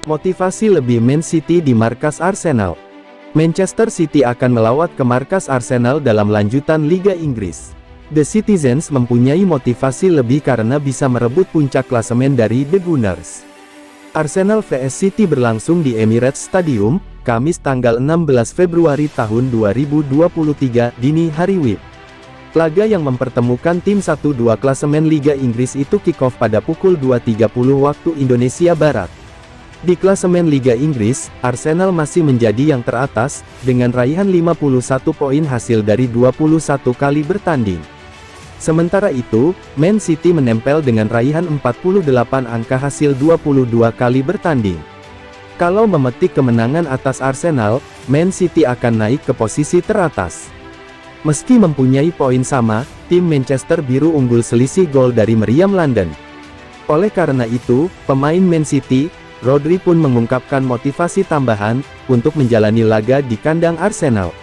Motivasi lebih Man City di markas Arsenal. Manchester City akan melawat ke markas Arsenal dalam lanjutan Liga Inggris. The Citizens mempunyai motivasi lebih karena bisa merebut puncak klasemen dari The Gunners. Arsenal vs City berlangsung di Emirates Stadium, Kamis tanggal 16 Februari tahun 2023 dini hari WIB. Laga yang mempertemukan tim 1-2 klasemen Liga Inggris itu kick-off pada pukul 2.30 waktu Indonesia Barat. Di klasemen Liga Inggris, Arsenal masih menjadi yang teratas, dengan raihan 51 poin hasil dari 21 kali bertanding. Sementara itu, Man City menempel dengan raihan 48 angka hasil 22 kali bertanding. Kalau memetik kemenangan atas Arsenal, Man City akan naik ke posisi teratas. Meski mempunyai poin sama, tim Manchester Biru unggul selisih gol dari meriam London. Oleh karena itu, pemain Man City, Rodri pun mengungkapkan motivasi tambahan, untuk menjalani laga di kandang Arsenal.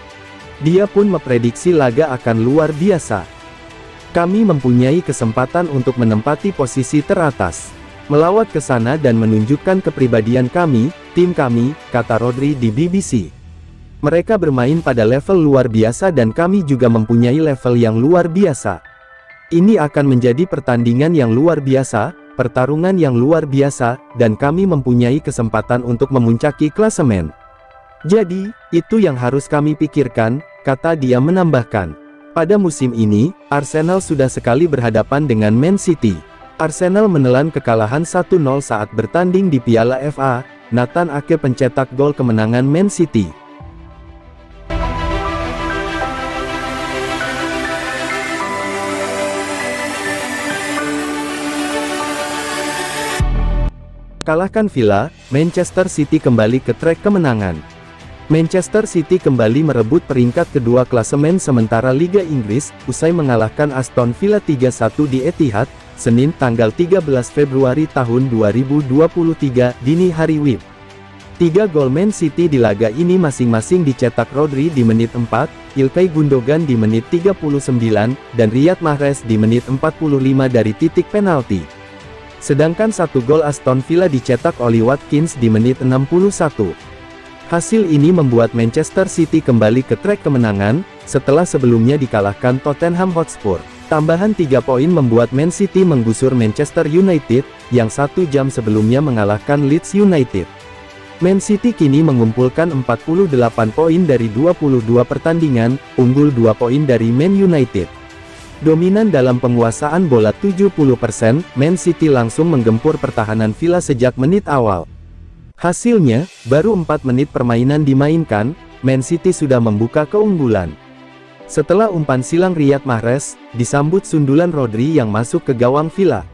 Dia pun memprediksi laga akan luar biasa. Kami mempunyai kesempatan untuk menempati posisi teratas. Melawat ke sana dan menunjukkan kepribadian kami, tim kami, kata Rodri di BBC. Mereka bermain pada level luar biasa dan kami juga mempunyai level yang luar biasa. Ini akan menjadi pertandingan yang luar biasa, pertarungan yang luar biasa, dan kami mempunyai kesempatan untuk memuncaki klasemen. Jadi, itu yang harus kami pikirkan, kata dia menambahkan. Pada musim ini, Arsenal sudah sekali berhadapan dengan Man City. Arsenal menelan kekalahan 1-0 saat bertanding di Piala FA, Nathan Ake pencetak gol kemenangan Man City. Kalahkan Villa, Manchester City kembali ke trek kemenangan. Manchester City kembali merebut peringkat kedua klasemen sementara Liga Inggris, usai mengalahkan Aston Villa 3-1 di Etihad, Senin tanggal 13 Februari tahun 2023 dini hari WIB. 3 gol Man City di laga ini masing-masing dicetak Rodri di menit 4, Ilkay Gundogan di menit 39, dan Riyad Mahrez di menit 45 dari titik penalti. Sedangkan 1 gol Aston Villa dicetak oleh Watkins di menit 61. Hasil ini membuat Manchester City kembali ke trek kemenangan, setelah sebelumnya dikalahkan Tottenham Hotspur. Tambahan 3 poin membuat Man City menggusur Manchester United, yang 1 jam sebelumnya mengalahkan Leeds United. Man City kini mengumpulkan 48 poin dari 22 pertandingan, unggul 2 poin dari Man United. Dominan dalam penguasaan bola 70%, Man City langsung menggempur pertahanan Villa sejak menit awal. Hasilnya, baru 4 menit permainan dimainkan, Man City sudah membuka keunggulan. Setelah umpan silang Riyad Mahrez, disambut sundulan Rodri yang masuk ke gawang Villa.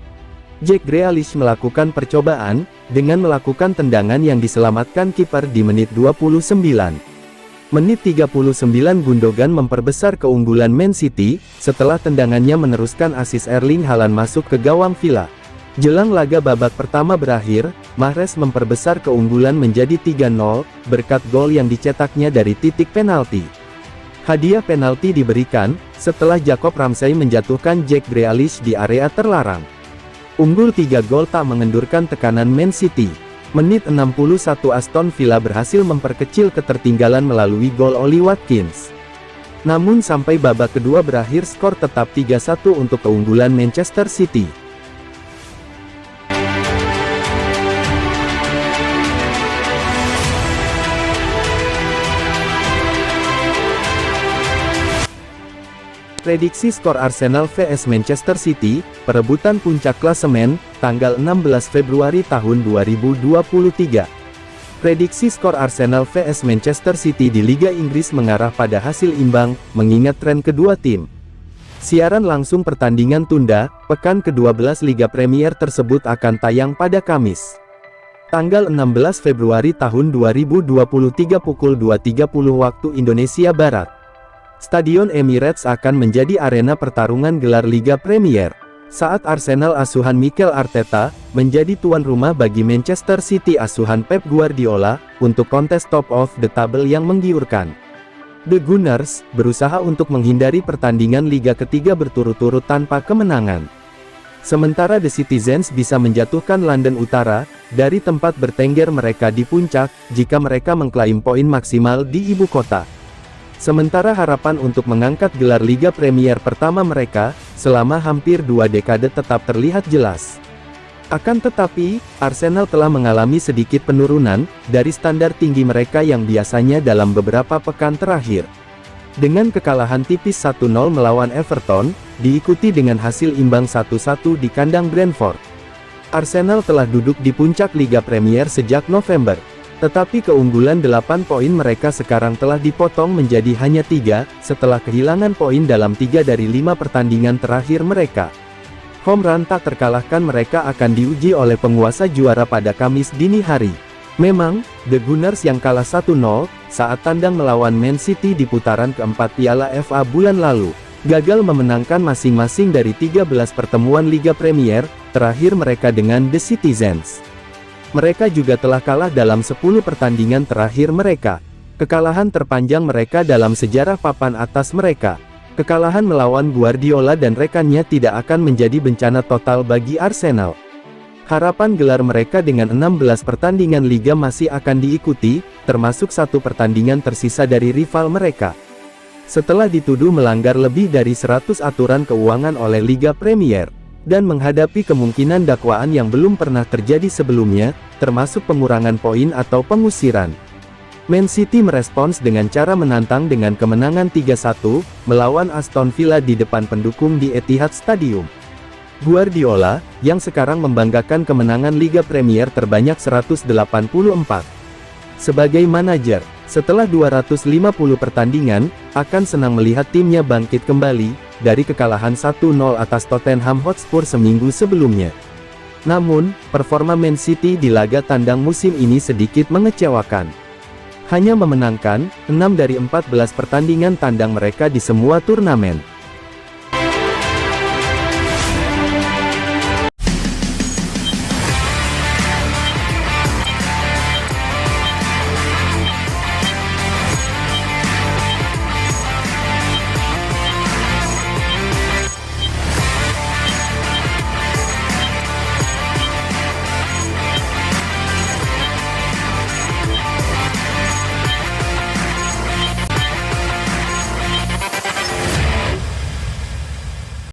Jack Grealish melakukan percobaan, dengan melakukan tendangan yang diselamatkan kiper di menit 29. Menit 39 Gundogan memperbesar keunggulan Man City, setelah tendangannya meneruskan asis Erling Haaland masuk ke gawang Villa. Jelang laga babak pertama berakhir, Mahrez memperbesar keunggulan menjadi 3-0, berkat gol yang dicetaknya dari titik penalti. Hadiah penalti diberikan, setelah Jacob Ramsey menjatuhkan Jack Grealish di area terlarang. Unggul 3 gol tak mengendurkan tekanan Man City. Menit 61 Aston Villa berhasil memperkecil ketertinggalan melalui gol oleh Watkins. Namun sampai babak kedua berakhir skor tetap 3-1 untuk keunggulan Manchester City. Prediksi skor Arsenal vs Manchester City, perebutan puncak klasemen, tanggal 16 Februari tahun 2023. Prediksi skor Arsenal vs Manchester City di Liga Inggris mengarah pada hasil imbang, mengingat tren kedua tim. Siaran langsung pertandingan tunda, pekan ke-12 Liga Premier tersebut akan tayang pada Kamis. Tanggal 16 Februari tahun 2023 pukul 2.30 waktu Indonesia Barat. Stadion Emirates akan menjadi arena pertarungan gelar Liga Premier, saat Arsenal asuhan Mikel Arteta, menjadi tuan rumah bagi Manchester City asuhan Pep Guardiola, untuk kontes top of the table yang menggiurkan. The Gunners, berusaha untuk menghindari pertandingan Liga ketiga berturut-turut tanpa kemenangan. Sementara The Citizens bisa menjatuhkan London Utara dari tempat bertengger mereka di puncak, jika mereka mengklaim poin maksimal di ibu kota. Sementara harapan untuk mengangkat gelar Liga Premier pertama mereka, selama hampir 2 dekade tetap terlihat jelas. Akan tetapi, Arsenal telah mengalami sedikit penurunan dari standar tinggi mereka yang biasanya dalam beberapa pekan terakhir. Dengan kekalahan tipis 1-0 melawan Everton, diikuti dengan hasil imbang 1-1 di kandang Brentford, Arsenal telah duduk di puncak Liga Premier sejak November. Tetapi keunggulan 8 poin mereka sekarang telah dipotong menjadi hanya 3, setelah kehilangan poin dalam 3 dari 5 pertandingan terakhir mereka. Home run tak terkalahkan mereka akan diuji oleh penguasa juara pada Kamis dini hari. Memang, The Gunners yang kalah 1-0, saat tandang melawan Man City di putaran keempat Piala FA bulan lalu, gagal memenangkan masing-masing dari 13 pertemuan Liga Premier terakhir mereka dengan The Citizens. Mereka juga telah kalah dalam 10 pertandingan terakhir mereka. Kekalahan terpanjang mereka dalam sejarah papan atas mereka. Kekalahan melawan Guardiola dan rekannya tidak akan menjadi bencana total bagi Arsenal. Harapan gelar mereka dengan 16 pertandingan Liga masih akan diikuti, termasuk 1 pertandingan tersisa dari rival mereka. Setelah dituduh melanggar lebih dari 100 aturan keuangan oleh Liga Premier, dan menghadapi kemungkinan dakwaan yang belum pernah terjadi sebelumnya, termasuk pengurangan poin atau pengusiran, Man City merespons dengan cara menantang dengan kemenangan 3-1, melawan Aston Villa di depan pendukung di Etihad Stadium. Guardiola, yang sekarang membanggakan kemenangan Liga Premier terbanyak 184. Sebagai manajer, setelah 250 pertandingan, akan senang melihat timnya bangkit kembali dari kekalahan 1-0 atas Tottenham Hotspur seminggu sebelumnya. Namun, performa Man City di laga tandang musim ini sedikit mengecewakan. Hanya memenangkan 6 dari 14 pertandingan tandang mereka di semua turnamen.